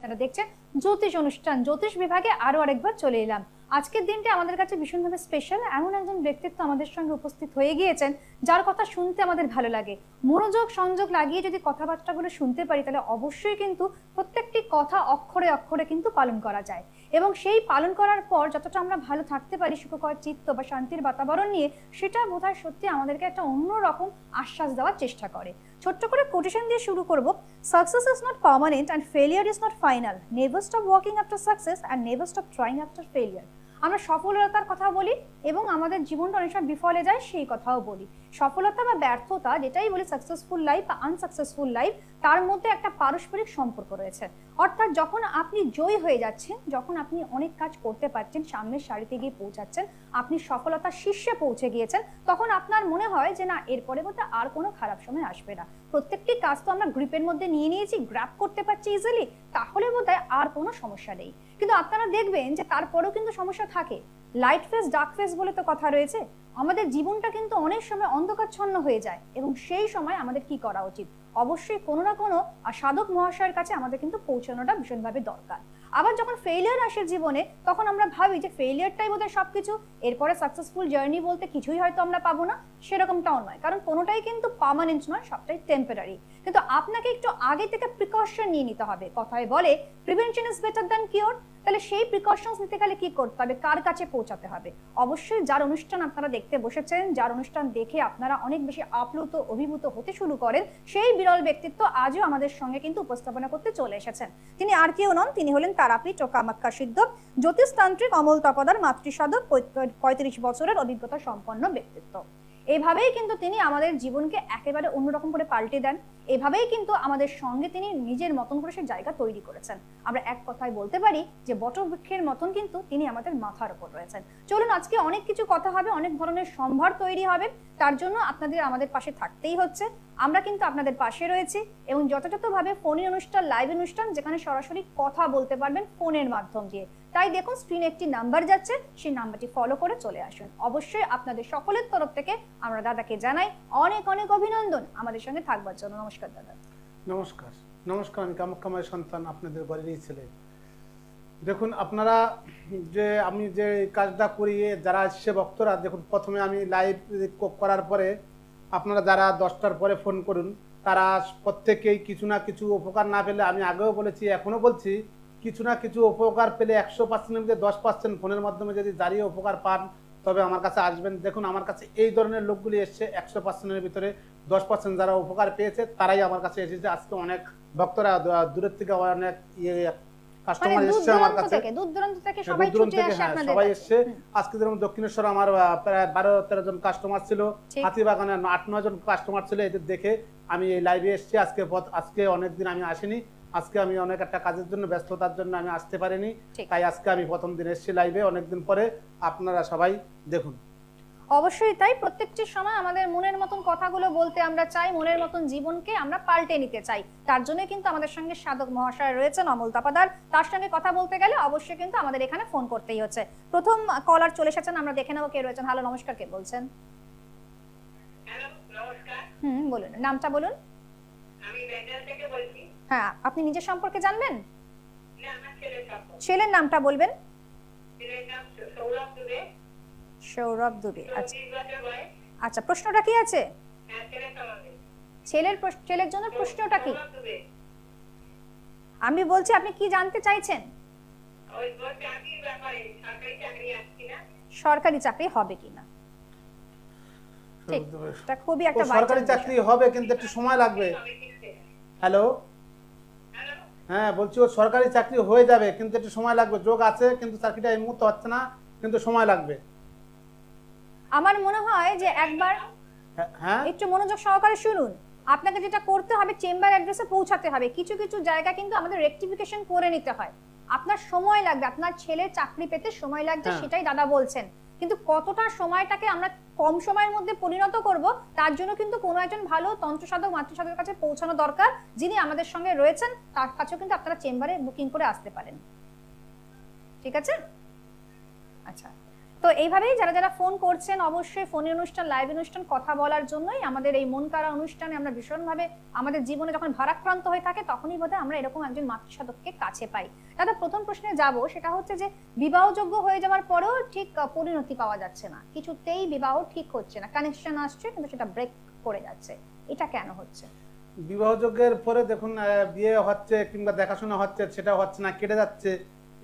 আপনারা দেখছেন জ্যোতিষ অনুষ্ঠান। জ্যোতিষ বিভাগে আরো আরেকবার চলে এলাম। আজকের দিনটি আমাদের কাছে ভীষণভাবে স্পেশাল। এমন একজন ব্যক্তিত্ব আমাদের সঙ্গে উপস্থিত হয়ে গিয়েছেন যার কথা শুনতে আমাদের ভালো লাগে। মনোযোগ সংযোগ লাগিয়ে যদি কথাবার্তাগুলো শুনতে পারি তাহলে অবশ্যই কিন্তু প্রত্যেকটি কথা অক্ষরে অক্ষরে কিন্তু পালন করা যায়, এবং সেই পালন করার পর যতটা আমরা ভালো থাকতে পারি সুখকর চিত্ত বা শান্তির বাতাবরণ নিয়ে, সেটা বোধহয় সত্যি আমাদেরকে একটা অন্যরকম আশ্বাস দেওয়ার চেষ্টা করে। ছোট্ট করে কোটেশন দিয়ে শুরু করব। Success is not permanent and failure is not final. Never stop working after success and never stop trying after failure. আমরা সফলতার কথা বলি এবং আমাদের জীবনটা অনেক সময় বিফলে যায় সেই কথাও বলি। সফলতা বা ব্যর্থতা যেটাই বলি, সাকসেসফুল লাইফ বা আনসাকসেসফুল লাইফ, তার মধ্যে একটা পারস্পরিক সম্পর্ক রয়েছে। অর্থাৎ যখন আপনি জয়ী হয়ে যাচ্ছেন, যখন আপনি অনেক কাজ করতে পারছেন, সামনের সারিতে গিয়ে পৌঁছাচ্ছেন, আপনি সফলতার শীর্ষে পৌঁছে গিয়েছেন, তখন আপনার মনে হয় যে না, এরপরে বোধহয় আর কোনো খারাপ সময় আসবে না। প্রত্যেকটি কাজ তো আমরা গ্রিপের মধ্যে নিয়ে নিয়েছি, গ্র্যাব করতে পারছি ইজিলি, তাহলে বোধহয় আর কোনো সমস্যা নেই। কিন্তু আপনারা দেখবেন যে তারপরেও কিন্তু সমস্যা থাকে। লাইট ফেস ডার্ক ফেস বলে তো কথা রয়েছে। আমাদের জীবনটা কিন্তু অনেক সময় অন্ধকারচ্ছন্ন হয়ে যায়, এবং সেই সময় আমাদের কি করা উচিত? অবশ্যই কোনো না কোনো সাধক মহাশয়ের কাছে আমাদের কিন্তু পৌঁছানোটা ভীষণভাবে দরকার। আবার যখন ফেলিয়ার আসে জীবনে, তখন আমরা ভাবি যে ফেলিয়ারটাই বোধহয় সবকিছু, এরপরে সাকসেসফুল জার্নি বলতে কিছুই হয়তো আমরা পাবো না। সেরকমটাও নয়, কারণ কোনোটাই কিন্তু পার্মানেন্ট নয়, সবটাই টেম্পোরারি। কিন্তু আপনাকে একটু আগে থেকে প্রিকশন নিয়ে নিতে হবে। কথায় বলে prevention is better than cure. তাহলে সেই প্রিকশনস নিতে গেলে কি করতে হবে, কার কাছে পৌঁছাতে হবে? অবশ্যই যার অনুষ্ঠান আপনারা দেখতে বসেছেন, যার অনুষ্ঠান দেখে আপনারা অনেক বেশি আপ্লুত অভিভূত হতে শুরু করেন, সেই বিরল ব্যক্তিত্ব আজও আমাদের সঙ্গে কিন্তু উপস্থাপনা করতে চলে এসেছেন। তিনি আর কেউ নন, তিনি হলেন তারাপীঠ ও কামাখ্যা সিদ্ধ জ্যোতিষতান্ত্রিক অমল তপদার মাতৃসাধক, 35 বছরের অভিজ্ঞতা সম্পন্ন ব্যক্তিত্ব। এইভাবেই কিন্তু তিনি আমাদের জীবনকে একেবারে অন্যরকম করে পাল্টে দেন। এভাবেই কিন্তু আমাদের সঙ্গে তিনি নিজের মতন করে সে জায়গা তৈরি করেছেন। আমরা এক কথায় বলতে পারি যে বটবৃক্ষের মতন কিন্তু তিনি আমাদের মাথার উপর রয়েছেন। চলুন, আজকে অনেক কিছু কথা হবে, অনেক ধরনের সম্ভার তৈরি হবে। তার জন্য আপনাদের আমাদের পাশে থাকতেই হচ্ছে। আমরা কিন্তু আপনাদের পাশে রয়েছি, এবং যথাযথভাবে ফোনের অনুষ্ঠান, লাইভ অনুষ্ঠান, যেখানে সরাসরি কথা বলতে পারবেন ফোনের মাধ্যম দিয়ে। তাই দেখুন স্ক্রিনে একটি নাম্বার যাচ্ছে, সেই নাম্বারটি ফলো করে চলে আসুন। অবশ্যই আপনাদের সকলের তরফ থেকে আমরা দাদাকে জানাই অনেক অনেক অভিনন্দন আমাদের সঙ্গে থাকবার জন্য। নমস্কার দাদা। নমস্কার। নমস্কার, আমি কামাখ্যামায়ের সন্তান, আপনাদের বাড়িরই ছেলে। দেখুন, আপনারা যে আমি যে কাজটা করি, যারা আসছে ভক্তরা, দেখুন প্রথমে আমি লাইভ করার পরে আপনারা যারা 10টার পরে ফোন করুন, তারা প্রত্যেকেই কিছু না কিছু উপকার না পেলে, আমি আগেও বলেছি এখনো বলছি, কিছু না কিছু উপকার পেলে 100%-এর মধ্যে 10% ফোনের মাধ্যমে যদি দাঁড়িয়ে উপকার পান তবে আমার কাছে আসবেন। দেখুন, আমার কাছে এই ধরনের লোকগুলি এসছে, 100%-এর ভিতরে 10% যারা উপকার পেয়েছে তারাই আমার কাছে এসেছে। আজকে অনেক ভক্তরা দূরের থেকে, অনেক কাস্টমার এসছে আমার কাছে, দূর দূরান্ত থেকে সবাই এসছে। আজকে যেমন দক্ষিণেশ্বর আমার প্রায় 12-13 জন কাস্টমার ছিল, হাতিবাগানে 8-9 জন কাস্টমার ছিল। এদের দেখে আমি এই লাইভে এসেছি। আজকে অনেকদিন আমি আসিনি, আজকে আমি অনেক একটা কাজের জন্য, ব্যস্ততার জন্য আমি আসতে পারিনি, তাই আজকে আমি প্রথম দিন এসেছি লাইভে অনেকদিন পরে। আপনারা সবাই দেখুন। অবশ্যই তাই। প্রত্যেকটি সময় আমাদের মনের মতন কথাগুলো বলতে আমরা চাই, মনের মতন জীবনকে আমরা পাল্টে নিতে চাই। তার জন্য কিন্তু আমাদের সঙ্গে সাধক মহাশয় রয়েছেন অমল তপদার। তার সঙ্গে কথা বলতে গেলে অবশ্যই কিন্তু আমাদের এখানে ফোন করতেই হচ্ছে। প্রথম কলার চলে এসেছেন, আমরা দেখে নেবো কে রয়েছেন। হ্যালো, নমস্কার, কে বলছেন? হ্যালো, নমস্কার। বলুন, নামটা বলুন। আমি বেঙ্গল থেকে বলছি। হ্যাঁ, আপনি নিজের সম্পর্কে জানবেন? না, আমার ছেলের সম্পর্কে। ছেলের নামটা বলবেন। ছেলের নাম সৌরভ দুবে। সৌরভ দুবে। আচ্ছা 20 বছর বয়স। আচ্ছা, প্রশ্নটা কি আছে? হ্যাঁ, ছেলের সম্বন্ধে। ছেলের জন্য প্রশ্নটা কি? সৌরভ দুবে। আমি বলছি আপনি কি জানতে চাইছেন? ওই চাকরির ব্যাপারে, সরকারি চাকরি আছে কিনা, সরকারি চাকরি হবে কিনা। ঠিক, এটা খুবই একটা সরকারি চাকরি হবে, কিন্তু একটু সময় লাগবে। হ্যালো, হ্যাঁ বলছি, ও সরকারি চাকরি হয়ে যাবে, কিন্তু একটু সময় লাগবে। যোগ আছে, কিন্তু চাকরিটা এই মুহূর্তে হচ্ছে না, কিন্তু সময় লাগবে। আমার মনে হয় যে একবার একটু মনোযোগ সহকারে শুনুন। আপনাকে যেটা করতে হবে, চেম্বার অ্যাড্রেসে পৌঁছাতে হবে। কিছু কিছু জায়গা কিন্তু আমাদের রেকটিফিকেশন করে নিতে হয়। আপনার সময় লাগবে, আপনার ছেলে চাকরি পেতে সময় লাগছে, সেটাই দাদা বলছেন। কিন্তু কতটা সময়টাকে আমরা কম সময়ের মধ্যে পরিণত করব, তার জন্য কিন্তু কোনো একজন ভালো তন্ত্রসাধক, মাতৃসাধকের কাছে পৌঁছানো দরকার, যিনি আমাদের সঙ্গে রয়েছেন। তার কাছেও কিন্তু আপনারা চেম্বারে বুকিং করে আসতে পারেন। ঠিক আছে? আচ্ছা, তো এইভাবেই যারা যারা ফোন করছেন অবশ্যই ফোনের অনুষ্ঠান, লাইভ অনুষ্ঠান, কথা বলার জন্যই আমাদের এই মন কাড়া অনুষ্ঠানে আমরা ভীষণভাবে আমাদের জীবনে যখন ভারাক্রান্ত হয়ে থাকে তখনই বোধহয় আমরা এরকম একজন মাতৃসাধককে কাছে পাই। দাদা, প্রথম প্রশ্নে যাব, সেটা হচ্ছে যে বিবাহযোগ্য হয়ে যাওয়ার পরেও ঠিক পরিণতি পাওয়া যাচ্ছে না, কিছুতেই বিবাহ ঠিক হচ্ছে না, কানেকশন আসছে কিন্তু সেটা ব্রেক করে যাচ্ছে, এটা কেন হচ্ছে? বিবাহযোগ্যের পরে দেখুন বিয়ে হচ্ছে কিংবা দেখাশোনা হচ্ছে, সেটা হচ্ছে না, কেটে যাচ্ছে,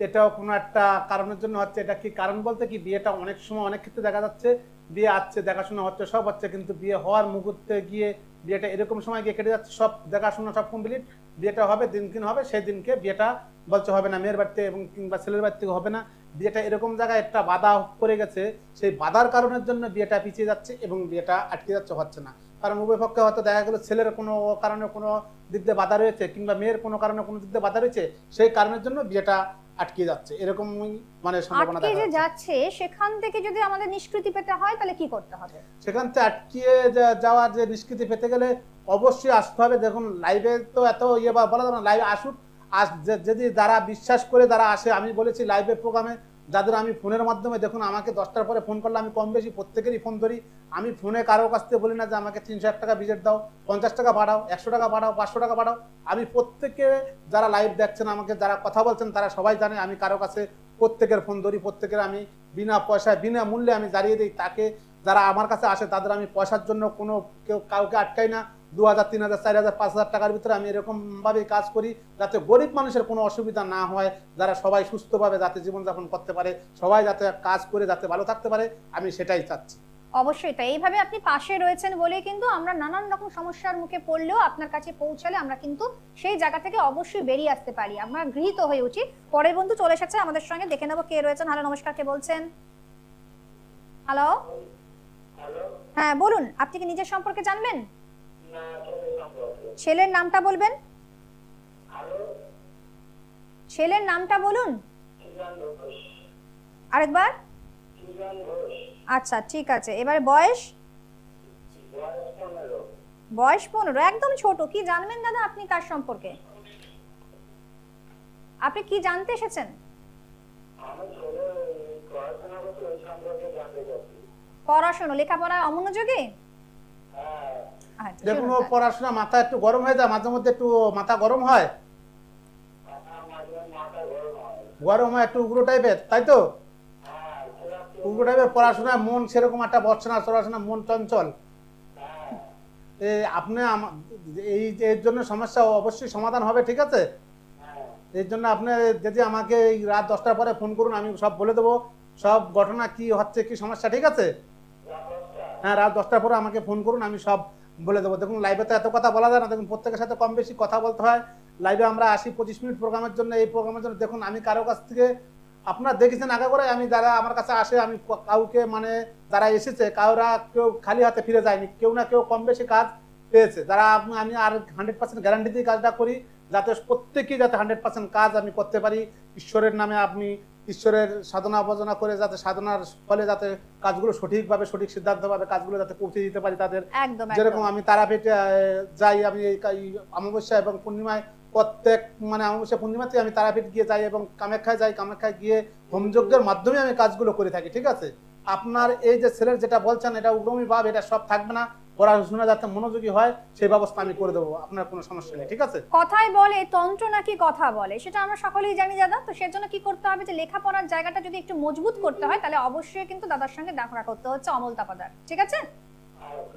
এটাও কোনো একটা কারণের জন্য হচ্ছে। এটা কি কারণ বলতে কি, বিয়েটা অনেক সময় অনেক ক্ষেত্রে দেখা যাচ্ছে বিয়ে আসছে, দেখাশোনা হচ্ছে, সব হচ্ছে, কিন্তু বিয়ে হওয়ার মুহূর্তে গিয়ে বিয়েটা এরকম সময় গিয়ে কেটে যাচ্ছে, সব দেখাশোনা সব কমপ্লিট, বিয়েটা হবে দিন হবে, সেই দিনকে বিয়েটা বলছে হবে না, মেয়ের বাড়িতে এবং কিংবা ছেলের বাড়ি থেকে হবে না, বিয়েটা এরকম জায়গায় একটা বাধা পড়ে গেছে, সেই বাধার কারণের জন্য বিয়েটা পিছিয়ে যাচ্ছে এবং বিয়েটা আটকে যাচ্ছে, হচ্ছে না। কারণ উভয় পক্ষে হয়তো দেখা গেল ছেলের কোনো কারণে কোনো দিক দিয়ে বাধা রয়েছে কিংবা মেয়ের কোনো কারণে কোনো দিক দিয়ে বাধা রয়েছে, সেই কারণের জন্য বিয়েটা আটকে যাচ্ছে, এরকম মানে সম্ভাবনা আটকে দেখা যাচ্ছে। সেখান থেকে যদি আমাদের নিষ্কৃতি পেতে হয় তাহলে কি করতে হবে? সেখান থেকে আটকিয়ে যাওয়ার যে নিষ্কৃতি পেতে গেলে অবশ্যই আসতে হবে। দেখুন লাইভে তো এত ইয়ে বলা যাবে না, লাইভে আসুক, যদি যারা বিশ্বাস করে যারা আসে, আমি বলেছি লাইভের প্রোগ্রামে যাদের আমি ফোনের মাধ্যমে, দেখুন আমাকে 10টার পরে ফোন করলে আমি কম বেশি প্রত্যেকেরই ফোন ধরি, আমি ফোনে কারো কাছ থেকে বলি না যে আমাকে 301 টাকা ভিজিট দাও, 50 টাকা বাড়াও, 100 টাকা বাড়াও, 500 টাকা বাড়াও। আমি প্রত্যেকে যারা লাইভ দেখছেন, আমাকে যারা কথা বলছেন, তারা সবাই জানে আমি কারো কাছে প্রত্যেকের ফোন ধরি, প্রত্যেকের আমি বিনা পয়সায় বিনা মূল্যে আমি জানিয়ে দিই। তাকে যারা আমার কাছে আসে তাদের আমি পয়সার জন্য কোনো কাউকে আটকাই না। 2000, 3000, 4000, 5000 টাকার ভিতরে আমি এরকম ভাবে কাজ করি যাতে গরিব মানুষের কোনো অসুবিধা না হয়, যারা সবাই সুস্থভাবে যাতে জীবনযাপন করতে পারে, সবাই যাতে কাজ করে যাতে ভালো থাকতে পারে, আমি সেটাই চাচ্ছি। অবশ্যই তাই। এইভাবে আপনি পাশে রয়েছেন বলে কিন্তু আমরা নানান রকম সমস্যার মুখে পড়লেও আপনার কাছে পৌঁছালে আমরা কিন্তু সেই জায়গা থেকে অবশ্যই বেরিয়ে আসতে পারি, আমরা গৃহীত হয়ে উঠি। পরের বন্ধু চলে এসেছে আমাদের সঙ্গে, দেখে নেবো কে রয়েছেন। হ্যালো, নমস্কার, কে বলছেন? হ্যালো, হ্যাঁ বলুন, আপনি কি নিজের সম্পর্কে জানবেন? ছেলের নামটা বলবেন, ছেলের নামটা বলুন আরেকবার। আচ্ছা ঠিক আছে, এবারে বয়স? বয়স 15, একদম ছোট। কি জানবেন দাদা আপনি কার সম্পর্কে? আপনি কি জানতে এসেছেন? পড়াশোনা, লেখাপড়া অমনোযোগী? দেখুন ও পড়াশোনা মাথা একটু গরম হয়ে যায়, মাঝে মধ্যে একটু মাথা গরম হয়, একটু উগ্র টাইপের, তাই তো? উগ্র টাইপের পড়াশোনা, মন সেরকম একটা বসছে না, পড়াশোনা মন চঞ্চল। আপনি এই এর জন্য সমস্যা অবশ্যই সমাধান হবে, ঠিক আছে? এর জন্য আপনি যদি আমাকে এই রাত 10টার পরে ফোন করুন, আমি সব বলে দেবো, সব ঘটনা কি হচ্ছে, কি সমস্যা, ঠিক আছে? হ্যাঁ, রাত 10টার পরে আমাকে ফোন করুন, আমি সব বলে দেবো। দেখুন লাইভে তো এত কথা বলা যায় না, দেখুন প্রত্যেকের সাথে কম বেশি কথা বলতে হয়। লাইভে আমরা 80-25 মিনিট প্রোগ্রামের জন্য, এই প্রোগ্রামের জন্য দেখুন আমি কারো কাছ থেকে, আপনারা দেখেছেন আগে করে, আমি যারা আমার কাছে আসে, আমি কাউকে মানে যারা এসেছে কাউরা কেউ খালি হাতে ফিরে যায়নি, কেউ না কেউ কম বেশি কাজ পেয়েছে। যারা আমি আর 100% গ্যারান্টি দিয়ে কাজটা করি, যাতে প্রত্যেকেই যাতে 100% কাজ আমি করতে পারি ঈশ্বরের নামে। আপনি ঈশ্বরের সাধনা ভজনা করে যাতে সাধনার ফলে যাতে কাজগুলো সঠিকভাবে সঠিক সিদ্ধান্তভাবে কাজগুলো যাতে পৌঁছে দিতে পারি তাদের। যেরকম আমি তারাপীঠে যাই, আমি এই অমাবস্যা এবং পূর্ণিমায়, প্রত্যেক মানে অমাবস্যা পূর্ণিমাতে আমি তারাপীঠ গিয়ে যাই এবং কামাখ্যায় যাই, কামাখ্যায় গিয়ে হোমযজ্ঞের মাধ্যমে আমি কাজগুলো করে থাকি, ঠিক আছে? আপনার এই যে ছেলের যেটা বলছেন, এটা উগ্রমী ভাব, এটা সব থাকবে না, পড়াশোনা যাতে মনোযোগী হয় সেই ব্যবস্থা আমি করে দেবো, আপনার কোনো সমস্যা নেই, ঠিক আছে? কথাই বলে তন্ত্র নাকি কথা বলে, সেটা আমরা সকলেই জানি দাদা। তো সেজন্য কি করতে হবে, যে লেখাপড়ার জায়গাটা যদি একটু মজবুত করতে হয় তাহলে অবশ্যই কিন্তু দাদার সঙ্গে দেখা করতে হচ্ছে অমল তাপাদার, ঠিক আছে?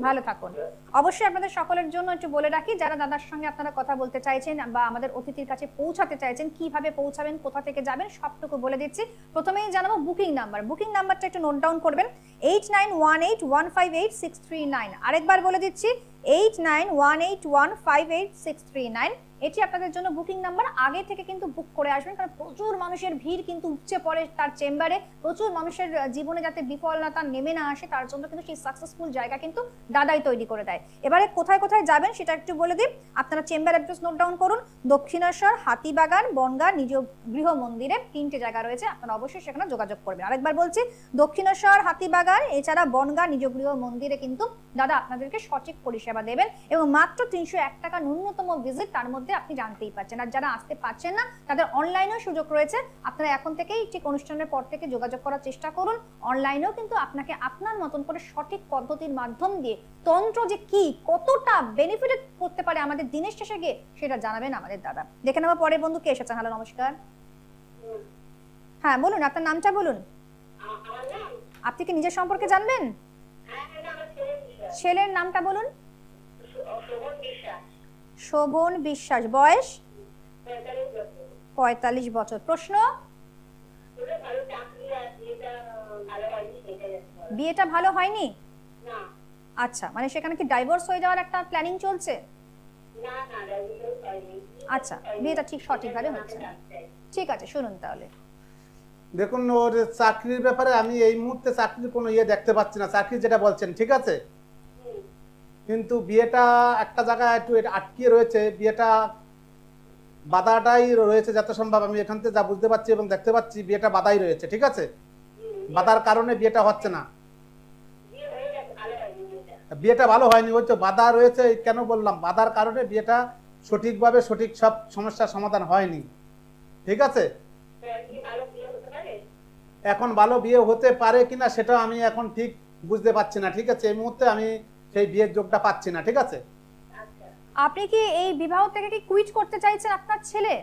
ভালো থাকুন। অবশ্যই আপনাদের সকলের জন্য একটু বলে রাখি, যারা দাদার সঙ্গে আপনারা কথা বলতে চাইছেন বা আমাদের অতিথির কাছে পৌঁছাতে চাইছেন, কিভাবে পৌঁছাবেন, কোথা থেকে যাবেন, সবটুকু বলে দিচ্ছি। প্রথমেই জানাবো বুকিং নাম্বার। বুকিং নাম্বারটা একটু নোট ডাউন করবেন, 8918158639। আরেকবার বলে দিচ্ছি, 8918158639। এটি আপনাদের জন্য বুকিং নাম্বার। আগে থেকে কিন্তু বুক করে আসবেন, কারণ প্রচুর মানুষের ভিড় কিন্তু উপচে পড়ে তার চেম্বারে। প্রচুর মানুষের জীবনে যাতে বিফলতা নেমে না আসে, তার জন্য কিন্তু সেই সাকসেসফুল জায়গা কিন্তু দাদাই তৈরি করে দেয়। এবারে কোথায় কোথায় যাবেন সেটা একটু বলে দিই। আপনারা চেম্বার অ্যাড্রেস নোট ডাউন করুন। দক্ষিণেশ্বর, হাতিবাগান, বনগাঁ নিজ গৃহ মন্দিরে 3টে জায়গা রয়েছে, আপনারা অবশ্যই সেখানে যোগাযোগ করবেন। আরেকবার বলছি, দক্ষিণেশ্বর, হাতিবাগান, এছাড়া বনগাঁ নিজ গৃহ মন্দিরে কিন্তু দাদা আপনাদেরকে সঠিক পরিষেবা দেবেন এবং মাত্র 301 টাকা ন্যূনতম ভিজিট, তার মধ্যে আপনি জানতেই পারছেন। আর যারা আসতে পারছেন না তাদের অনলাইনেও সুযোগ রয়েছে, আপনারা এখন থেকেই ঠিক অনুষ্ঠানের পর থেকে যোগাযোগ করার চেষ্টা করুন। অনলাইনেও কিন্তু আপনাকে আপনার মতন করে সঠিক পদ্ধতির মাধ্যম দিয়ে তন্ত্র যে কি কতটা বেনিফিটেড করতে পারে আমাদের দিনের শেষে গিয়ে সেটা জানাবেন আমাদের দাদা। দেখে নেবো পরের বন্ধু কে এসেছেন। হ্যালো, নমস্কার। হ্যাঁ বলুন, আপনার নামটা বলুন। আপনি কি নিজের সম্পর্কে জানবেন? ছেলের নামটা বলুন। শোভন বিশ্বাস। বয়স? 45 বছর। প্রশ্ন? বিয়েটা ভালো হয়নি? আচ্ছা, মানে সেখানে কি ডাইভোর্স হয়ে যাওয়ার একটা প্ল্যানিং চলছে? আচ্ছা, বিয়েটা ঠিক সঠিকভাবে হচ্ছে না। ঠিক আছে, শুনুন তাহলে। দেখুন, ওর চাকরির ব্যাপারে আমি এই মুহূর্তে চাকরির কোনো দেখতে পাচ্ছি না। চাকরি যেটা বলছেন ঠিক আছে, কিন্তু বিয়েটা একটা জায়গায় একটু আটকিয়ে রয়েছে। বিয়েটা বাধাটাই রয়েছে যত সম্ভব, আমি এখান থেকে যা বুঝতে পারছি এবং দেখতে পাচ্ছি বিয়েটা বাধাই রয়েছে। ঠিক আছে, বাধার কারণে বিয়েটা হচ্ছে না। বিয়েটা ভালো হয়নি, ওই তো বাধা রয়েছে। কেন বললাম, বাধার কারণে বিয়েটা সঠিকভাবে সঠিক সব সমস্যার সমাধান হয়নি। ঠিক আছে, এখন ভালো বিয়ে হতে পারে কিনা সেটা আমি এখন ঠিক বুঝতে পারছি না। ঠিক আছে, এই মুহূর্তে আমি সেই বিয়ের যোগটা পাচ্ছি না। ঠিক আছে, আপনি কি এই বিবাহ থেকে কি কুইট করতে চাইছেন আপনার ছেলে?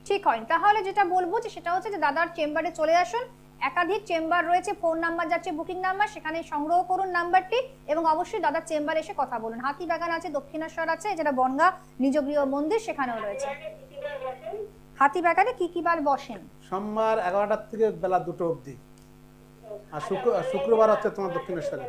ঠিক হয়নি, তাহলে যেটা বলবো যে সেটা হচ্ছে যে দাদার চেম্বারে চলে আসুন। একাধিক চেম্বার রয়েছে, ফোন নাম্বার যাচ্ছে, বুকিং নাম্বার, সেখানে সংগ্রহ করুন নাম্বারটি এবং অবশ্যই দাদার চেম্বারে এসে কথা বলুন। হাতিবাগান আছে, দক্ষিণেশ্বর আছে, যেটা বনগা নিজগৃহ মন্দির, সেখানেও রয়েছে। হাতিবাগানে কি কি বার বসেন? সোমবার 11টা থেকে বেলা 2টো অবধি, আর শুক্রবার হচ্ছে তোমার দক্ষিণেশ্বরে।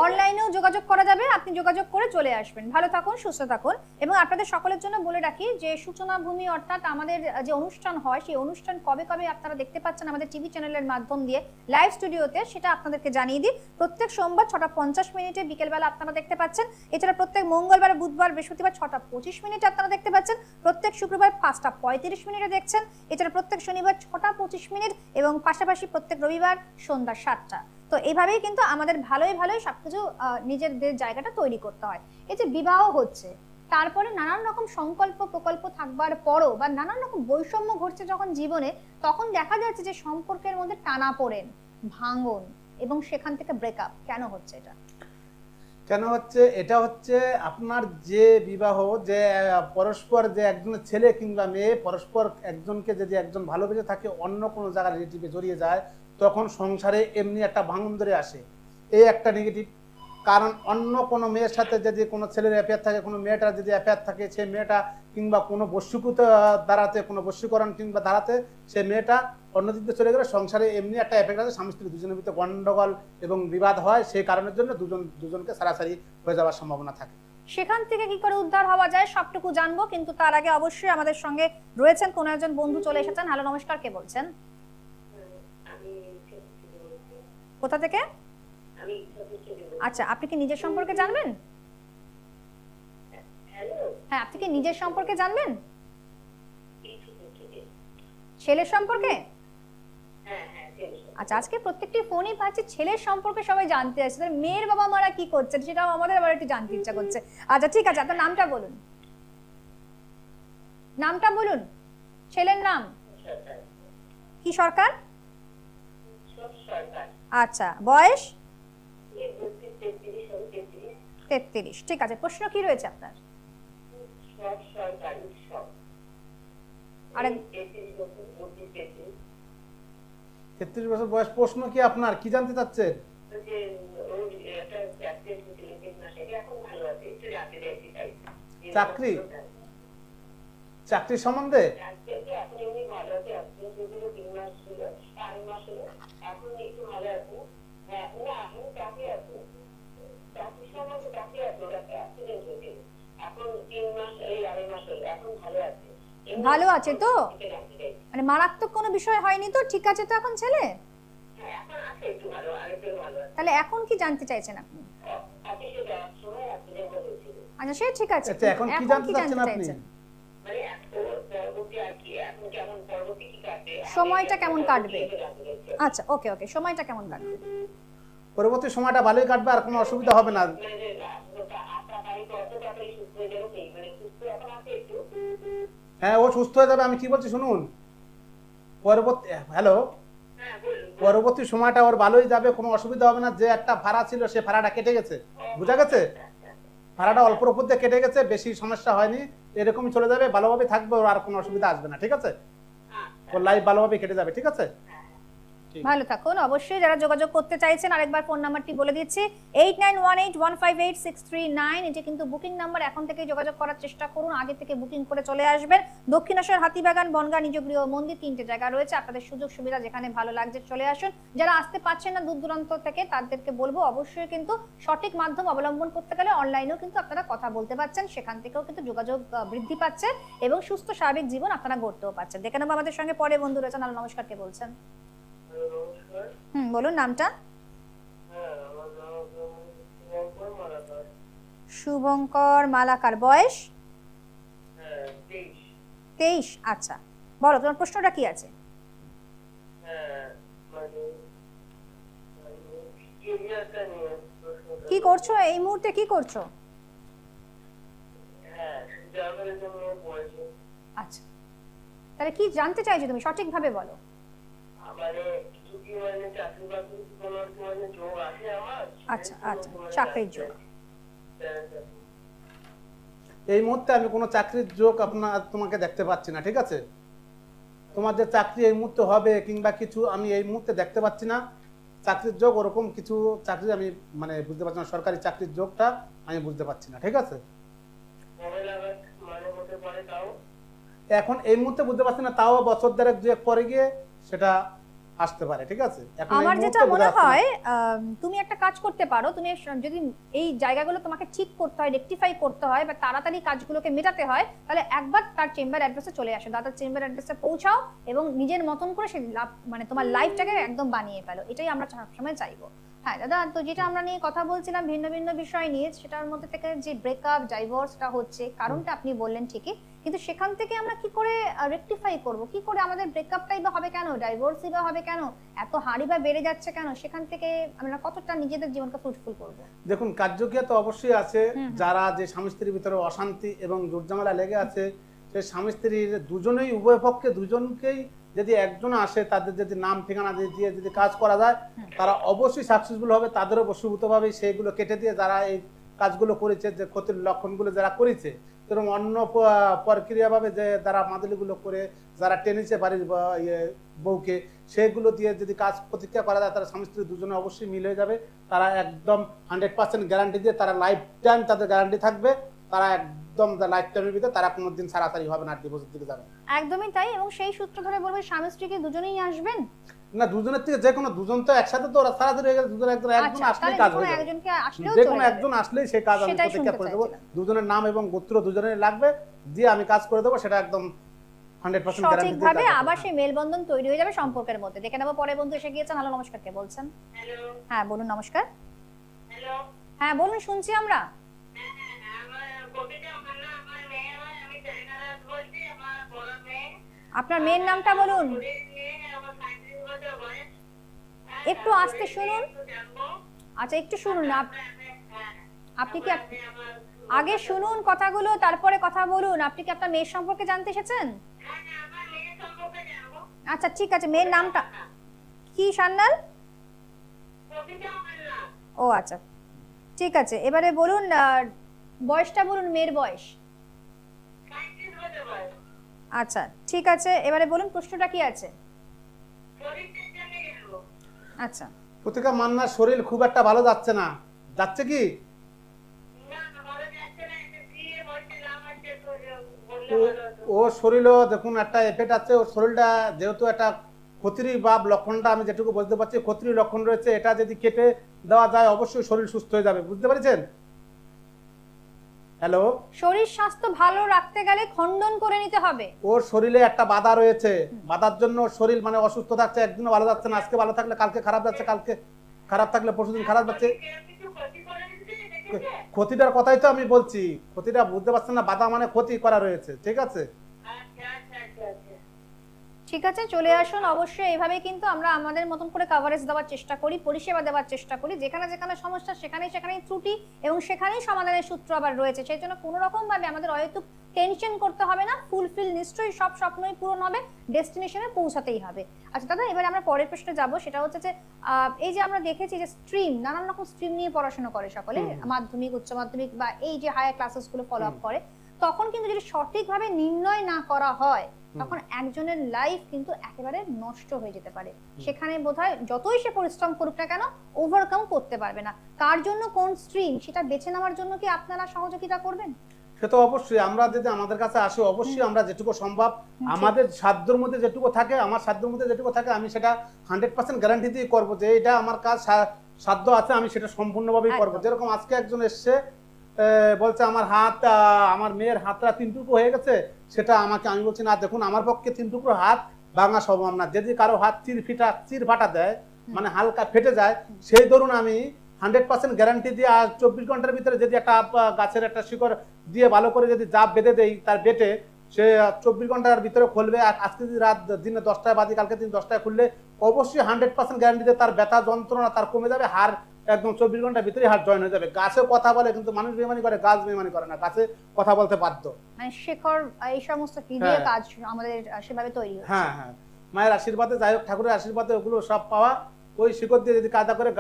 অনলাইনেও যোগাযোগ করা যাবে, আপনি যোগাযোগ করে চলে আসবেন। ভালো থাকুন, সুস্থ থাকুন। এবং আপনাদের সকলের জন্য বলে রাখি যে সূচনা ভূমি অর্থাৎ আমাদের যে অনুষ্ঠান হয় সেই অনুষ্ঠান কবে কবে আপনারা দেখতে পাচ্ছেন আমাদের টিভি চ্যানেলের মাধ্যম দিয়ে লাইভ স্টুডিওতে, সেটা আপনাদেরকে জানিয়ে দিই। প্রত্যেক সোমবার 6:50 বিকেলবেলা আপনারা দেখতে পাচ্ছেন। এছাড়া প্রত্যেক মঙ্গলবার, বুধবার, বৃহস্পতিবার 6:25 আপনারা দেখতে পাচ্ছেন। প্রত্যেক শুক্রবার 5:35 দেখছেন। এছাড়া প্রত্যেক শনিবার 6:25 এবং পাশাপাশি প্রত্যেক রবিবার সন্ধ্যা 7টা। তো এইভাবেই কিন্তু আমাদের ভালোই সবকিছু নিজেদের জায়গাটা তৈরি করতে হয়। এই যে বিবাহ হচ্ছে, তারপরে নানান রকম সংকল্প প্রকল্প থাকবার পরও বা নানান রকম বৈষম্য ঘটছে যখন জীবনে, তখন দেখা যাচ্ছে যে সম্পর্কের মধ্যে টানাপোড়েন, ভাঙন এবং সেখান থেকে ব্রেকআপ কেন হচ্ছে? কেন হচ্ছে? এটা হচ্ছে আপনার যে বিবাহ, যে পরস্পর যে একজনের ছেলে কিংবা মেয়ে পরস্পর একজনকে যদি একজন ভালোবেসে থাকে অন্য কোনো জায়গায় রিলেটিভে জড়িয়ে যায়, তখন সংসারে এমনি একটা ভাঙন ধরে আসে। এই একটা নেগেটিভ কারণ। অন্য কোনো মেয়ের সাথে যদি কোনো ছেলের অ্যাফেয়ার থাকে, কোনো মেয়েটার যদি অ্যাফেয়ার থাকে, সেই মেয়েটা কিংবা কোনো বস্যুকতা দ্বারাতে, কোনো বস্যুকরণ কিংবা দ্বারাতে সেই মেয়েটা অন্য দিকে চলে গেলে সংসারে এমনি একটা এফেক্ট আছে। স্বামী স্ত্রী দুজনের ভিতরে গন্ডগোল এবং বিবাদ হয়। সেই কারণের জন্য দুজনকে সারাসারি হয়ে যাওয়ার সম্ভাবনা থাকে। সেখান থেকে কি করে উদ্ধার হওয়া যায় সবটুকু জানবো, কিন্তু তার আগে অবশ্যই আমাদের সঙ্গে রয়েছেন কোনো একজন বন্ধু, চলে এসেছেন। হ্যালো, নমস্কার, কে বলছেন? কোথা থেকে? আচ্ছা, আপনি কি নিজের সম্পর্কে জানবেন? হ্যাঁ, আপনি কি নিজের সম্পর্কে জানবেন? ছেলের সম্পর্কে? আচ্ছা, আজকে প্রত্যেকটি ফোনই পাচ্ছি ছেলের সম্পর্কে সবাই জানতে আসছে, মেয়ের বাবা মারা কি করছেন সেটাও আমাদের আবার একটু জানতে ইচ্ছা করছে। আচ্ছা ঠিক আছে, আপনার নামটা বলুন। নামটা বলুন, ছেলের নাম কি? সরকার? আচ্ছা, বয়স? 33। ঠিক আছে, প্রশ্ন কি রয়েছে আপনার? আরে 33 বছর বয়স। প্রশ্ন কি আপনার? কি জানতে চাচ্ছেন? চাকরি? চাকরি সম্বন্ধে? ভালো আছে তো? মানে মারাত্মক কোনো বিষয় হয়নি তো? ঠিক আছে তো এখন ছেলে? তাহলে এখন কি জানতে চাইছেন আপনি? আচ্ছা সে ঠিক আছে, এখন কি জানতে চাইছেন? সময়টা কেমন কাটবে? আচ্ছা ওকে, সময়টা কেমন কাটবে? পরবর্তী সময়টা ভালোই কাটবে, আর কোনো অসুবিধা হবে না। হ্যাঁ, ও সুস্থ হয়ে যাবে। আমি কি বলছি শুনুন, পরবর্তী হ্যালো পরবর্তী সময়টা ওর ভালোই যাবে, কোনো অসুবিধা হবে না। যে একটা ভাড়া ছিল সে ভাড়াটা কেটে গেছে, বুঝা গেছে? ভাড়াটা অল্প অল্প দিয়ে কেটে গেছে, বেশি সমস্যা হয়নি। এরকমই চলে যাবে, ভালোভাবে থাকবে, ওর আর কোনো অসুবিধা আসবে না, ঠিক আছে? ওর লাইফ ভালোভাবে কেটে যাবে, ঠিক আছে? ভালো থাকুন। অবশ্যই যারা যোগাযোগ করতে চাইছেন আরেকবার ফোন নাম্বারটি বলে দিচ্ছি 8918158639। এটি কিন্তু বুকিং নাম্বার। এখন থেকে যোগাযোগ করার চেষ্টা করুন, আগে থেকে বুকিং করে চলে আসবেন। দক্ষিণেশ্বর, হাতিবাগান, বনগাঁ, নিজগৃহ, মন্দির, 3টে জায়গা রয়েছে। আপনাদের সুযোগ সুবিধা যেখানে ভালো লাগছে চলে আসুন। যারা আসতে পারছেন না দূর দূরান্ত থেকে, তাদেরকে বলবো অবশ্যই কিন্তু সঠিক মাধ্যম অবলম্বন করতে গেলে অনলাইনেও কিন্তু আপনারা কথা বলতে পারছেন, সেখান থেকেও কিন্তু যোগাযোগ বৃদ্ধি পাচ্ছে এবং সুস্থ স্বাভাবিক জীবন আপনারা গড়তেও পারছেন। দেখে নেবো আমাদের সঙ্গে পরে বন্ধু রয়েছেন। হ্যালো, নমস্কার, কে বলছেন? বলুন নামটা। শুভঙ্কর মালাকার, বয়স 23। আচ্ছা, বলো তোমার প্রশ্নটা কি আছে? কি করছো এই মুহূর্তে, কি করছো? আচ্ছা, তাহলে কি জানতে চাইছো তুমি, সঠিকভাবে বলো। আচ্ছা আচ্ছা, চাকরির যোগ। এই মুহূর্তে আমি কোনো চাকরির যোগ তোমাকে দেখতে পাচ্ছি না, ঠিক আছে? তোমার যে চাকরি এই মুহূর্তে হবে কিংবা কিছু, আমি এই মুহূর্তে দেখতে পাচ্ছি না চাকরির যোগ। ওরকম কিছু চাকরি আমি মানে বুঝতে পারছি না, সরকারি চাকরির যোগটা আমি বুঝতে পারছি না, ঠিক আছে? এখন এই মুহূর্তে বুঝতে পারছি না, তাও বছর দেড়েক যে পরে গিয়ে সেটা আসতে পারে, ঠিক আছে? আমার যেটা মনে হয় তুমি একটা কাজ করতে পারো। তুমি যদি এই জায়গাগুলো তোমাকে ঠিক করতে হয়, রেকটিফাই করতে হয় বা তাড়াতাড়ি কাজগুলোকে মেটাতে হয়, তাহলে একবার তার চেম্বার অ্যাড্রেসে চলে আসো, দাদার চেম্বার অ্যাড্রেসে পৌঁছাও এবং নিজের মতন করে সেই মানে তোমার লাইফটাকে একদম বানিয়ে ফেলো। এটাই আমরা সবসময় চাইবো। হ্যাঁ দাদা, তো যেটা আমরা নিয়ে কথা বলছিলাম ভিন্ন ভিন্ন বিষয় নিয়ে, সেটার মধ্যে থেকে যে ব্রেকআপ, ডাইভোর্সটা হচ্ছে, কারণটা আপনি বললেন ঠিকই, কিন্তু সেখান থেকে আমরা কি করে রেকটিফাই করব? কি করে আমাদের ব্রেকআপটাই বা হবে কেন, ডাইভোর্সই বা হবে কেন, এত হাড়ি বা বেড়ে যাচ্ছে কেন? সেখান থেকে আমরা কতটা নিজেদের জীবনকে ফ্রুটফুল করব? দেখুন, কার্যকীয় তো অবশ্যই আছে। যারা যে স্বামী স্ত্রীর ভিতরে অশান্তি এবং জুটঝামেলা লেগে আছে, সেই স্বামী স্ত্রীর দুজনেই, উভয় পক্ষে দুজনকেই যদি একজন আসে, তাদের যদি নাম ঠিকানা দিয়ে যদি কাজ করা যায়, তারা অবশ্যই সাকসেসফুল হবে। তাদেরও বশীভূতভাবে সেইগুলো কেটে দিয়ে যারা এই কাজগুলো করেছে, যে ক্ষতির লক্ষণগুলো যারা করেছে, এরকম অন্য প্রক্রিয়াভাবে যে যারা মাদুলিগুলো করে যারা টেনেছে বাড়ির বউকে, সেগুলো দিয়ে যদি কাজ প্রতিক্রিয়া করা যায়, তারা স্বামী স্ত্রী দুজনে অবশ্যই মিল হয়ে যাবে। তারা একদম 100% গ্যারান্টি দিয়ে, তারা লাইফ টাইম তাদের গ্যারান্টি থাকবে। তারা একদম লাইফ টাইমের ভিতরে তারা কোনোদিন ছাড়াছাড়ি হবে না, ডিভোর্সের দিকে যাবে। একদমই তাই। এবং সেই সূত্র ধরে বলবো স্বামী স্ত্রীকে দুজনেই আসবেন না, দুজনের থেকে যে কোনো দুজন তো একসাথে তো ছাড়াছাড়ি হয়ে গেছে, দুজন একজন আসলেই কাজ হয়ে যাবে। যে কোনো একজন আসলেই সেই কাজ আমি প্রতিক্রিয়া করে দেবো। দুজনের নাম এবং গোত্র দুজনের লাগবে, দিয়ে আমি কাজ করে দেবো। সেটা একদম 100% গ্যারান্টি দিয়ে সঠিকভাবে আবার সেই মেলবন্ধন তৈরি হয়ে যাবে সম্পর্কের মধ্যে। দেখে নেবো পরে বন্ধু এসে গিয়েছেন। হ্যালো, নমস্কার, কে বলছেন? হ্যালো হ্যাঁ বলুন। নমস্কার। হ্যালো হ্যাঁ বলুন, শুনছি আমরা। আপনার মেয়ের নামটা বলুন, একটু আস্তে শুনুন। আচ্ছা একটু শুনুন, আপনি কি আগে শুনুন কথাগুলো, তারপরে কথা বলুন। আপনি কি আপনার মেয়ের সম্পর্কে জানতে এসেছেন? আচ্ছা ঠিক আছে, মেয়ের নামটা কি? সান্যাল। ও আচ্ছা ঠিক আছে, এবারে বলুন বয়সটা বলুন, মেয়ের বয়স। আচ্ছা ঠিক আছে, এবারে বলুন প্রশ্নটা কি আছে? আচ্ছা, প্রতিকা মান্নার শরীর খুব একটা ভালো যাচ্ছে না, যাচ্ছে কি? ওর শরীরও দেখুন একটা এফেক্ট আছে। ওর শরীরটা যেহেতু একটা ক্ষতির ভাব লক্ষণটা আমি যেটুকু বুঝতে পারছি, ক্ষতির লক্ষণ রয়েছে। এটা যদি কেটে দেওয়া যায় অবশ্যই শরীর সুস্থ হয়ে যাবে, বুঝতে পারছেন? হ্যালো, শরীর স্বাস্থ্য ভালো রাখতে গেলে খণ্ডন করে নিতে হবে। ওর শরীরে একটা বাধা রয়েছে, বাধার জন্য শরীর মানে অসুস্থ থাকছে, একদিনও ভালো যাচ্ছে না। আজকে ভালো থাকলে কালকে খারাপ যাচ্ছে, কালকে খারাপ থাকলে পরশুদিন খারাপ যাচ্ছে। ক্ষতিটার কথাই তো আমি বলছি, ক্ষতিটা বুঝতে পারছেন না? বাধা মানে ক্ষতি করা রয়েছে, ঠিক আছে? ঠিক আছে, চলে আসুন। অবশ্যই এইভাবে কিন্তু আমরা আমাদের মতন করে কভারেজ দেওয়ার চেষ্টা করি, পরিষেবা দেওয়ার চেষ্টা করি। যেখানে যেখানে সমস্যা সেখানেই সেখানেই ত্রুটি এবং সেখানেই সমাধানের সূত্র আবার রয়েছে। সেই জন্য কোনো রকম ভাবে আমাদের অহেতুক টেনশন করতে হবে না। ফুলফিল নিশ্চয়ই সব স্বপ্নই পূরণ হবে, ডেস্টিনেশনে পৌঁছাতেই হবে। আচ্ছা দাদা, এবার আমরা পরের প্রশ্নে যাব। সেটা হচ্ছে যে এই যে আমরা দেখেছি যে স্ট্রিম, নানান রকম স্ট্রিম নিয়ে পড়াশোনা করে সকলে, মাধ্যমিক, উচ্চ মাধ্যমিক বা এই যে হায়ার ক্লাসেস গুলো ফলো আপ করে, তখন কিন্তু যদি সঠিকভাবে নির্ণয় না করা হয় তখন একজনের লাইফ কিন্তু একেবারে নষ্ট হয়ে যেতে পারে। সেখানে বোধহয় যতই সে পরিশ্রম করুক না কেন ওভারকাম করতে পারবে না। কার জন্য কোন স্ট্রিম সেটা বেছে নেওয়ার জন্য কি আপনারা সহযোগিতা করবেন? সে তো অবশ্যই, আমরা যদি আমাদের কাছে আসে অবশ্যই আমরা যেটুকু সম্ভব আমাদের সাধ্যের মধ্যে যেটুকু থাকে, আমার সাধ্যের মধ্যে যেটুকু থাকে আমি সেটা 100% গ্যারান্টি দিয়ে করবো যে এটা আমার কাজ সাধ্য আছে, আমি সেটা সম্পূর্ণভাবেই করবো। যেরকম আজকে একজন এসছে বলছে আমার হাত, আমার মেয়ের হাতটা 3 টুকরো হয়ে গেছে, সেটা আমাকে, আমি বলছি না দেখুন আমার পক্ষে 3 টুকরো হাত ভাঙা সম্ভব না। যদি কারো হাত চির ফাটা দেয়, মানে হালকা ফেটে যায়, সেই ধরুন আমি 100% গ্যারান্টি দিয়ে 24 ঘন্টার ভিতরে যদি একটা গাছের একটা শিকড় দিয়ে ভালো করে যদি জাপ বেঁধে দেই তার বেটে, সে 24 ঘন্টার ভিতরে খুলবে। আজকে যদি রাত দিনে 10টায় বাদি, কালকে দিন 10টায় খুললে অবশ্যই 100% গ্যারান্টি দিয়ে তার ব্যথা যন্ত্রণা তার কমে যাবে, হার একদম 24 ঘন্টার ভিতরে হার জয়েন হয়ে যাবে। গাছে কথা বলে কিন্তু মানুষ বেমানি করে, গাছ বেমানি করে না, গাছে কথা বলতে বাধ্য। মানে শেখর এই সমস্ত ভিডিও কাজ আমাদের সেভাবে তৈরি হচ্ছে। হ্যাঁ হ্যাঁ, মায়ের আশীর্বাদে, যাই হোক ঠাকুরের আশীর্বাদে ওগুলো সব পাওয়া। ওই শিকড় দিয়ে যদি কাদা করে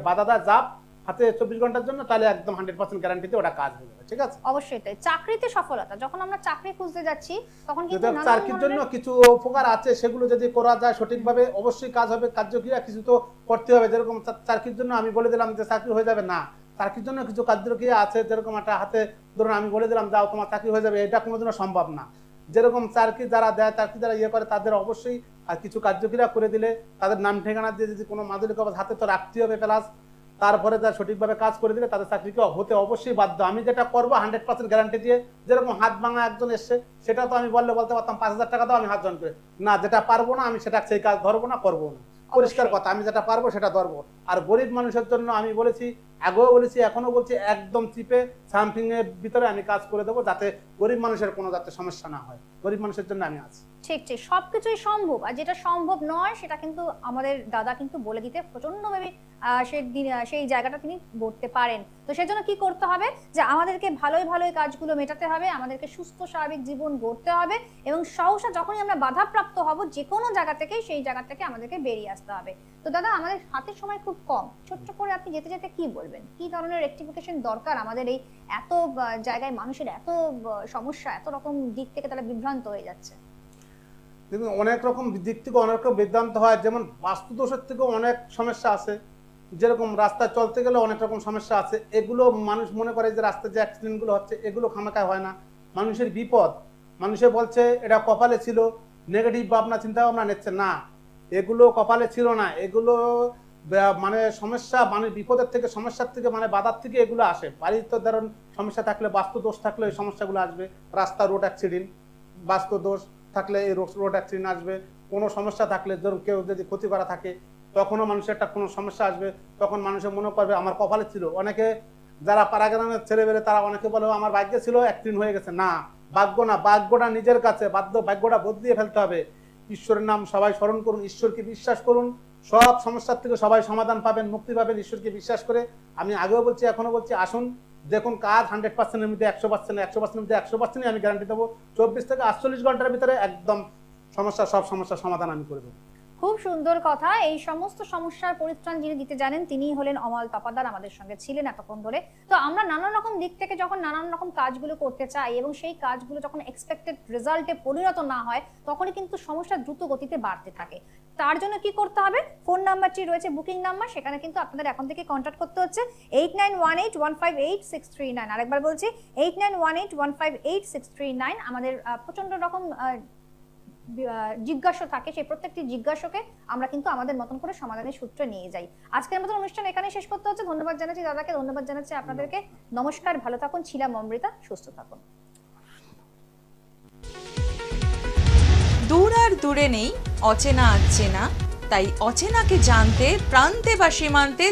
বাধা দেয় জাপ হাতে 24 ঘন্টার জন্য, তাহলে একদম 100% গ্যারান্টিতে ওটা কাজ হয়ে যাবে। ঠিক আছে, অবশ্যই তাই। চাকরিতে সফলতা, যখন আমরা চাকরি খুঁজতে যাচ্ছি তখন কিন্তু চাকরির জন্য কিছু উপকার আছে, সেগুলো যদি করা যায় সঠিকভাবে অবশ্যই কাজ হবে। কার্যক্রিয়া কিছু তো করতে হবে। যেরকম চাকরির জন্য আমি বলে দিলাম যে চাকরি হয়ে যাবে না, চাকরির জন্য কিছু কার্যক্রিয়া আছে। যেরকম একটা হাতে ধরুন আমি বলে দিলাম যাও তোমার চাকরি হয়ে যাবে, এটা কোনোদিনও সম্ভব না। যেরকম চাকরি যারা দেয়, চাকরি যারা ইয়ে করে, তাদের অবশ্যই আর কিছু কার্যক্রিয়া করে দিলে, তাদের নাম ঠিকানা দিয়ে যদি কোনো মাদুলি কাগজ হাতে তো রাখতে হবে, প্লাস তারপরে তারা সঠিকভাবে কাজ করে দিলে তাদের চাকরিকে হতে অবশ্যই বাধ্য। আমি যেটা করবো 100% গ্যারান্টি দিয়ে, যেরকম হাত ভাঙা একজন এসছে, সেটা তো আমি বলতে পারতাম 5000 টাকা দাও, আমি হাত জয়েন করে না, যেটা পারবো না আমি সেটা সেই কাজ ধরবো না, করবো না। পরিষ্কার কথা, আমি যেটা পারবো সেটা ধরবো। আর গরিব মানুষের জন্য আমি বলেছি, আগেও বলেছি, এখনো বলছি, একদম চিপে সামথিং এর ভিতরে আমি কাজ করে দেবো, যাতে গরিব মানুষের কোনো যাতে সমস্যা না হয়। গরিব মানুষের জন্য আমি আছি। ঠিক ঠিক, সবকিছুই সম্ভব, আর যেটা সম্ভব নয় সেটা কিন্তু আমাদের দাদা কিন্তু বলে দিতে প্রচন্ডভাবে সেই জায়গাটা তিনি করতে পারেন। তো সেজন্য কি করতে হবে, যে আমাদেরকে ভালোই ভালোই কাজগুলো মেটাতে হবে, আমাদেরকে সুস্থ স্বাভাবিক জীবন গড়তে হবে, এবং সহসা যখনই আমরা বাধাপ্রাপ্ত হব যে কোনো জায়গা থেকে, সেই জায়গা থেকে আমাদেরকে বেরিয়ে আসতে হবে। তো দাদা, আমাদের হাতে সময় খুব কম, ছোট্ট করে আপনি যেতে যেতে কি বলবেন, কি ধরনের রেকটিফিকেশন দরকার আমাদের এই এত জায়গায় মানুষের এত সমস্যা, এত রকম দিক থেকে তারা বিভ্রান্ত হয়ে যাচ্ছে? দেখুন, অনেক রকম দিক থেকে অনেক রকম বিভ্রান্ত হয়। যেমন বাস্তু দোষের থেকেও অনেক সমস্যা আছে। যেরকম রাস্তায় চলতে গেলে অনেক রকম সমস্যা আছে। এগুলো মানুষ মনে করে যে রাস্তায় যে অ্যাক্সিডেন্টগুলো হচ্ছে এগুলো খামাখায় হয় না। মানুষের বিপদ, মানুষে বলছে এটা কপালে ছিল, নেগেটিভ ভাবনা চিন্তা ভাবনা নিচ্ছে না, এগুলো কপালে ছিল না, এগুলো মানে সমস্যা, মানে বিপদের থেকে, সমস্যার থেকে, মানে বাধার থেকে এগুলো আসে। বাড়ির তো ধরুন সমস্যা থাকলে, বাস্তু দোষ থাকলে এই সমস্যাগুলো আসবে। রাস্তা রোড অ্যাক্সিডেন্ট, বাস্তু দোষ থাকলে এই রোড অ্যাক্সিডেন্ট আসবে। কোনো সমস্যা থাকলে, ধরুন কেউ যদি ক্ষতি করা থাকে, তখনও মানুষের একটা কোনো সমস্যা আসবে। তখন মানুষের মনে করবে আমার কপালে ছিল। অনেকে যারা পাড়াগ্রামের ছেলেবেলে তারা অনেকে বলে আমার ভাগ্যে ছিল, অ্যাক্সিডেন্ট হয়ে গেছে। না, ভাগ্য না, ভাগ্যটা নিজের কাছে, ভাগ্যটা বদলিয়ে ফেলতে হবে। ঈশ্বরের নাম সবাই স্মরণ করুন, ঈশ্বরকে বিশ্বাস করুন, সব সমস্যার থেকে সবাই সমাধান পাবেন, মুক্তি পাবেন ঈশ্বরকে বিশ্বাস করে। আমি আগেও বলছি, এখনো বলছি, আসুন দেখুন কাজ 100%-এর মধ্যে 100%-এর মধ্যে 100%-ই আমি গ্যারান্টি দেবো। 24 থেকে 48 ঘন্টার ভিতরে একদম সব সমস্যার সমাধান আমি করে দেবো। খুব সুন্দর কথা। এই সমস্ত সমস্যার পরিত্রাণ যিনি দিতে জানেন তিনি হলেন অমল তপাদার, আমাদের সঙ্গে ছিলেন এতক্ষণ ধরে। তো আমরা নানান রকম দিক থেকে যখন নানান রকম কাজগুলো করতে চাই এবং সেই কাজগুলো যখন এক্সপেক্টেড রেজাল্টে পরিণত না হয়, তখনই কিন্তু সমস্যা দ্রুত গতিতে বাড়তে থাকে। তার জন্য কি করতে হবে, ফোন নাম্বারটি রয়েছে বুকিং নাম্বার, সেখানে কিন্তু আপনাদের এখন থেকে কন্ট্যাক্ট করতে হচ্ছে 8918158639। আরেকবার বলছি 8918158639। আমাদের প্রচন্ড রকম জিজ্ঞাসা থাকে, সেই প্রত্যেকটি জিজ্ঞাসাকে আমরা কিন্তু আমাদের মতন করে সমাধানের সূত্র নিয়ে যাই। আজকের মতন অনুষ্ঠান এখানে শেষ করতে হচ্ছে। ধন্যবাদ জানাচ্ছি দাদাকে, ধন্যবাদ জানাচ্ছি আপনাদেরকে। নমস্কার, ভালো থাকুন। ছিলাম অমৃতা, সুস্থ থাকুন। দূর আর দূরে নেই, অচেনা আচেনা, তাই অচেনাকে জানতে প্রান্তে বা সীমান্তে